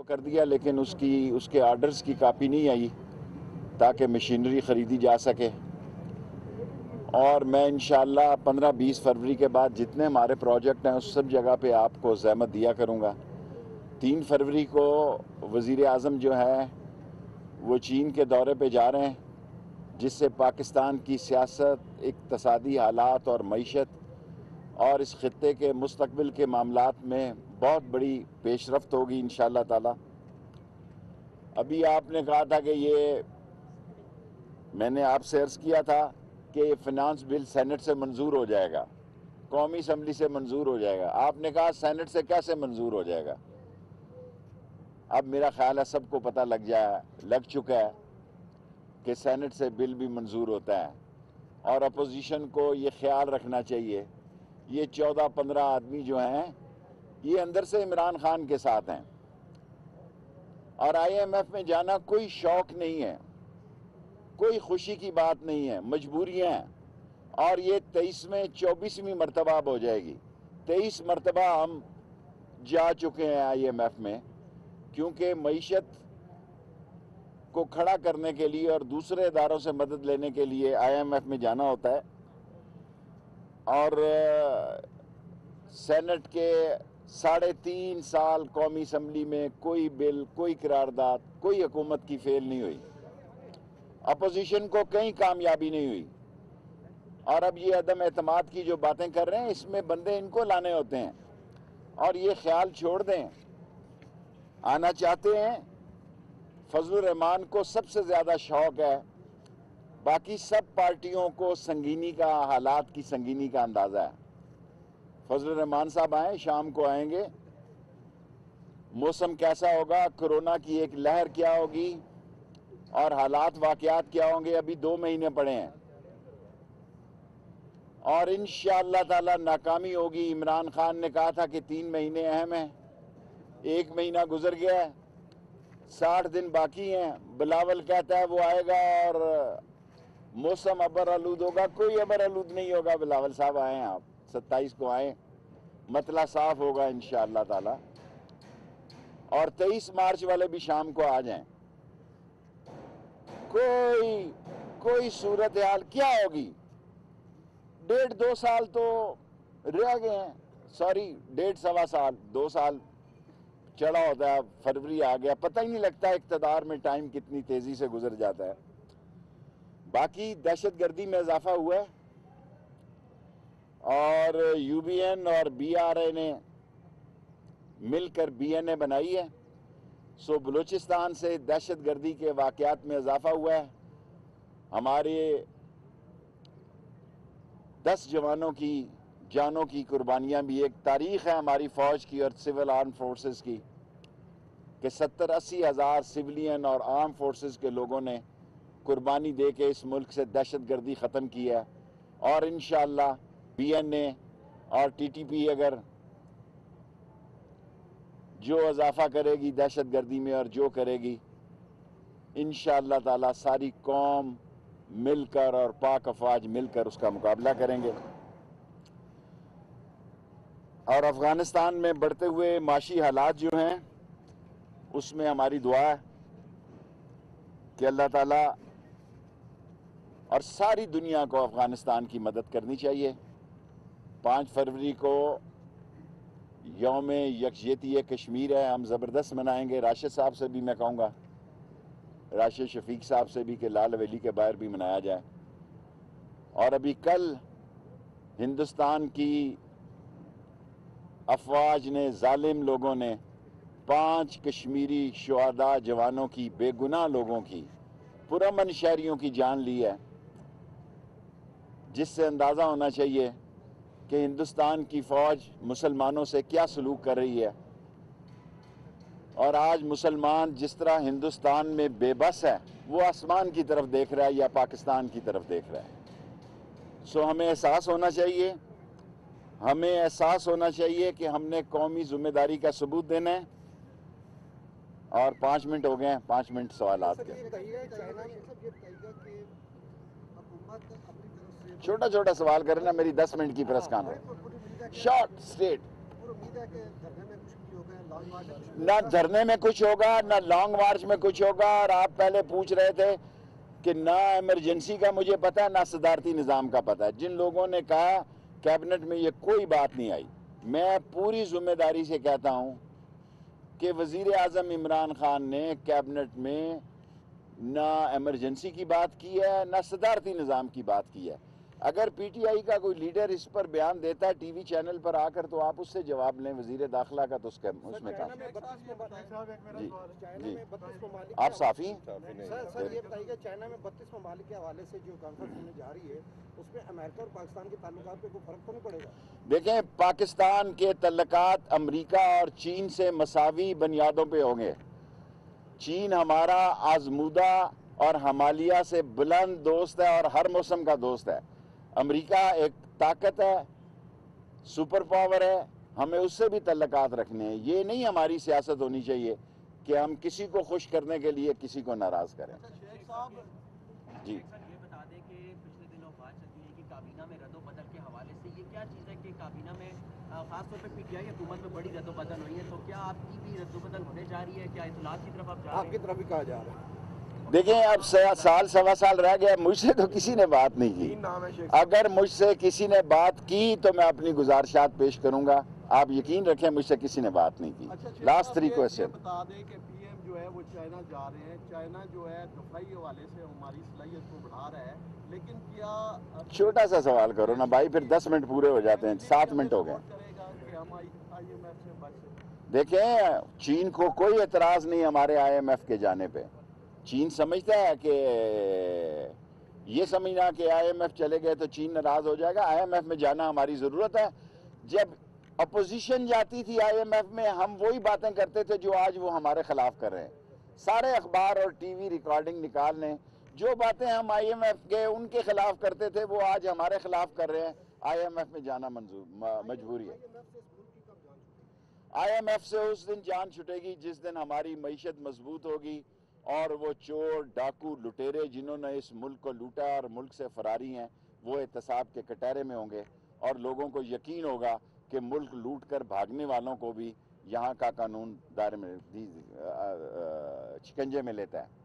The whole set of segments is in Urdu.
تو کر دیا لیکن اس کے آرڈرز کی کاپی نہیں آئی تاکہ مشینری خریدی جا سکے، اور میں انشاءاللہ 15-20 فروری کے بعد جتنے ہمارے پروجیکٹ ہیں اس سب جگہ پہ آپ کو زحمت دیا کروں گا۔ 3 فروری کو وزیر اعظم جو ہے وہ چین کے دورے پہ جا رہے ہیں، جس سے پاکستان کی سیاست، اقتصادی حالات اور معیشت اور اس خطے کے مستقبل کے معاملات میں بہت بڑی پیش رفت ہوگی انشاءاللہ تعالی۔ ابھی آپ نے کہا تھا کہ میں نے آپ سے عرض کیا تھا کہ یہ فنانس بل سینٹ سے منظور ہو جائے گا، قومی اسمبلی سے منظور ہو جائے گا۔ آپ نے کہا سینٹ سے کیسے منظور ہو جائے گا؟ اب میرا خیال ہے سب کو پتہ لگ چکا ہے کہ سینٹ سے بل بھی منظور ہوتا ہے، اور اپوزیشن کو یہ خیال رکھنا چاہیے یہ 14-15 آدمی جو ہیں یہ اندر سے عمران خان کے ساتھ ہیں، اور آئی ایم ایف میں جانا کوئی شوق نہیں ہے، کوئی خوشی کی بات نہیں ہے، مجبوریاں ہیں، اور یہ 24ویں مرتبہ اب ہو جائے گی۔ 23 مرتبہ ہم جا چکے ہیں آئی ایم ایف میں، کیونکہ معیشت کو کھڑا کرنے کے لیے اور دوسرے اداروں سے مدد لینے کے لیے آئی ایم ایف میں جانا ہوتا ہے، اور سینٹ کے 3.5 سال قومی اسمبلی میں کوئی بل، کوئی قرارداد، کوئی حکومت کی فیل نہیں ہوئی، اپوزیشن کو کہیں کامیابی نہیں ہوئی، اور اب یہ عدم اعتماد کی جو باتیں کر رہے ہیں اس میں بندے ان کو لانے ہوتے ہیں، اور یہ خیال چھوڑ دیں، آنا چاہتے ہیں۔ فضل الرحمان کو سب سے زیادہ شوق ہے، باقی سب پارٹیوں کو حالات کی سنگینی کا اندازہ ہے۔ فضل الرحمان صاحب آئیں، شام کو آئیں گے، موسم کیسا ہوگا، کرونا کی ایک لہر کیا ہوگی، اور حالات واقعات کیا ہوں گے۔ ابھی 2 مہینے پڑے ہیں، اور انشاءاللہ تعالی ناکامی ہوگی۔ عمران خان نے کہا تھا کہ 3 مہینے اہم ہیں، 1 مہینہ گزر گیا ہے، 60 دن باقی ہیں۔ بلاول کہتا ہے وہ آئے گا اور موسم ابر آلود ہوگا، کوئی ابر آلود نہیں ہوگا۔ بلاول صاحب آئیں، آپ 27 کو آئیں، مطلع صاف ہوگا انشاءاللہ تعالی، اور 23 مارچ والے بھی شام کو آ جائیں۔ کوئی صورتحال کیا ہوگی؟ 1.5-2 سال تو رہ گئے ہیں، سوری 1.5-1.25 سال، 2 سال چڑھا ہوتا ہے، فروری آ گیا، پتہ ہی نہیں لگتا اقتدار میں ٹائم کتنی تیزی سے گزر جاتا ہے۔ باقی دہشت گردی میں اضافہ ہوا ہے، اور یو بی این اور بی آر اے نے مل کر بی این اے بنائی ہے، سو بلوچستان سے دہشت گردی کے واقعات میں اضافہ ہوا ہے۔ ہمارے 10 جوانوں کی جانوں کی قربانیاں بھی ایک تاریخ ہے ہماری فوج کی اور سول آرم فورسز کی، کہ 70-80 ہزار سولین اور آرم فورسز کے لوگوں نے قربانی دے کے اس ملک سے دہشت گردی ختم کی ہے، اور انشاءاللہ بی این اے اور ٹی ٹی پی اگر جو اضافہ کرے گی دہشت گردی میں اور جو کرے گی، انشاءاللہ تعالی ساری قوم مل کر اور پاک افواج مل کر اس کا مقابلہ کریں گے۔ اور افغانستان میں بڑھتے ہوئے معاشی حالات جو ہیں اس میں ہماری دعا ہے کہ اللہ تعالیٰ اور ساری دنیا کو افغانستان کی مدد کرنی چاہیے۔ 5 فروری کو یوم یکجہتی کشمیر ہے، ہم زبردست منائیں گے۔ راشد صاحب سے بھی میں کہوں گا، راشد شفیق صاحب سے بھی، کہ لال حویلی کے باہر بھی منایا جائے۔ اور ابھی کل ہندوستان کی افواج نے، ظالم لوگوں نے 5 کشمیری شہداء جوانوں کی، بے گناہ لوگوں کی، پرامن شہریوں کی جان لی ہے، جس سے اندازہ ہونا چاہیے کہ ہندوستان کی فوج مسلمانوں سے کیا سلوک کر رہی ہے۔ اور آج مسلمان جس طرح ہندوستان میں بے بس ہے، وہ آسمان کی طرف دیکھ رہا ہے یا پاکستان کی طرف دیکھ رہا ہے۔ سو ہمیں احساس ہونا چاہیے کہ ہم نے قومی ذمہ داری کا ثبوت دینا ہے۔ اور 5 منٹ ہو گئے ہیں، 5 منٹ سوالات کے۔ چھوٹا چھوٹا سوال کرنا، میری 10 منٹ کی پریس کانفرنس، شارٹ اسٹریٹ۔ نہ دھرنے میں کچھ ہوگا نہ لانگ مارچ میں کچھ ہوگا. اور آپ پہلے پوچھ رہے تھے کہ نہ ایمرجنسی کا مجھے پتہ ہے نہ صدارتی نظام کا پتہ ہے. جن لوگوں نے کہا کیبنٹ میں یہ کوئی بات نہیں آئی, میں پوری ذمہ داری سے کہتا ہوں کہ وزیر اعظم عمران خان نے کیبنٹ میں نہ ایمرجنسی کی بات کی ہے نہ صدارتی نظام کی بات کی ہے. اگر پی ٹی آئی کا کوئی لیڈر اس پر بیان دیتا ہے ٹی وی چینل پر آ کر تو آپ اس سے جواب لیں. وزیر داخلہ کا تو اس میں کہا جی آپ صافی ہیں. سر یہ بتائیے کہ چائنا میں 32 ممالک کے حوالے سے جو کانفرنس ہونے جا رہی ہے اس میں امریکہ اور پاکستان کے تعلقات پہ کوئی فرق تو نہیں پڑے گا؟ دیکھیں, پاکستان کے تعلقات امریکہ اور چین سے مساوی بنیادوں پہ ہوں گے. چین ہمارا آزمودہ اور ہمالیہ سے بلند دوست ہے اور ہر موسم کا دوست ہے. امریکہ ایک طاقت ہے, سپر پاور ہے, ہمیں اس سے بھی تعلقات رکھنے ہیں. یہ نہیں ہماری سیاست ہونی چاہیے کہ ہم کسی کو خوش کرنے کے لیے کسی کو ناراض کریں. جی یہ بتا دیں کہ پچھلے دنوں بات چلتی ہے کہ کابینہ میں رد و بدل کے حوالے سے یہ کیا چیز ہے کہ کابینہ میں خاص طور پہ پی ٹی آئی حکومت میں بڑی رد و بدل ہوئی ہے, تو کیا آپ کی بھی رد و بدل ہونے جا رہی ہے؟ کیا اطلاعات کی طرف آپ جا رہے ہیں؟ آپ کی طرف بھی کہا جا رہا ہے. دیکھیں, اب سال سوا سال رہ گیا, مجھ سے تو کسی نے بات نہیں کی. اگر مجھ سے کسی نے بات کی تو میں اپنی گزارشات پیش کروں گا. آپ یقین رکھیں مجھ سے کسی نے بات نہیں کی. Last 3 question. بتا دیں کہ پی ایم جو ہے وہ چائنا جا رہے ہیں. چائنا جو ہے دفاعی حوالے سے ہماری صلاحیت کو بڑھا رہا ہے, لیکن کیا چھوٹا سا سوال کرو نا بھائی, پھر 10 منٹ پورے ہو جاتے ہیں. 7 منٹ ہو گئے. کرے گا کہ ہم آئی ایم ایف سے بچ سکیں؟ دیکھیں, چین کو کوئی اعتراض نہیں ہمارے آئی ایم ایف کے جانے پہ. چین سمجھتا ہے کہ یہ سمجھنا کہ آئی ایم ایف چلے گئے تو چین ناراض ہو جائے گا. آئی ایم ایف میں جانا ہماری ضرورت ہے. جب اپوزیشن جاتی تھی آئی ایم ایف میں, ہم وہی باتیں کرتے تھے جو آج وہ ہمارے خلاف کر رہے ہیں. سارے اخبار اور ٹی وی ریکارڈنگ نکال لیں, جو باتیں ہم آئی ایم ایف کے ان کے خلاف کرتے تھے وہ آج ہمارے خلاف کر رہے ہیں. آئی ایم ایف میں جانا مجبوری ہے. آئی ایم ایف سے اس دن جان چھٹے گی جس دن ہماری معیشت مضبوط ہوگی اور وہ چور ڈاکو لٹیرے جنہوں نے اس ملک کو لوٹا اور ملک سے فراری ہیں وہ احتساب کے کٹہرے میں ہوں گے, اور لوگوں کو یقین ہوگا کہ ملک لوٹ کر بھاگنے والوں کو بھی یہاں کا قانون دائرے میں شکنجے میں لیتا ہے.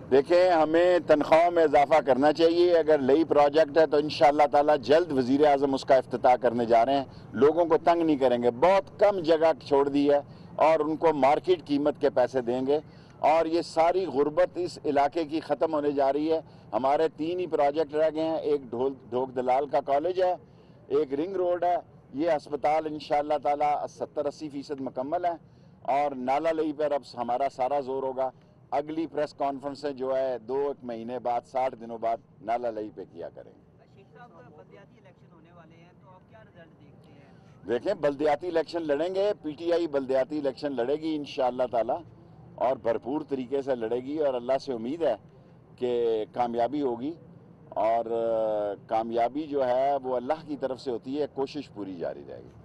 دیکھیں, ہمیں تنخواہوں میں اضافہ کرنا چاہیے. اگر نئی پروجیکٹ ہے تو انشاءاللہ تعالی جلد وزیر اعظم اس کا افتتاح کرنے جا رہے ہیں. لوگوں کو تنگ نہیں کریں گے, بہت کم جگہ چھوڑ دی ہے اور ان کو مارکیٹ قیمت کے پیسے دیں گے, اور یہ ساری غربت اس علاقے کی ختم ہونے جا رہی ہے. ہمارے 3 ہی پروجیکٹ رہ گئے ہیں. ایک ڈھوک دلال کا کالج ہے, ایک رنگ روڈ ہے, یہ ہسپتال انشاءاللہ تعالی 70-80% مکمل ہے, اور نالا لئی پر اب ہمارا سارا زور ہوگا. اگلی پریس کانفرنسیں جو ہے 2 مہینے بعد 60 دنوں بعد نالا لئی پہ کیا کریں گے. شیخ صاحب, بلدیاتی الیکشن ہونے والے ہیں تو آپ کیا رزلٹ دیکھتے ہیں؟ دیکھیں, بلدیاتی الیکشن لڑیں گے, پی ٹی آئی بلدیاتی الیکشن لڑے گی انشاءاللہ تعالی, اور بھرپور طریقے سے لڑے گی, اور اللہ سے امید ہے کہ کامیابی ہوگی. اور کامیابی جو ہے وہ اللہ کی طرف سے ہوتی ہے, کوشش پوری جاری رہے گی.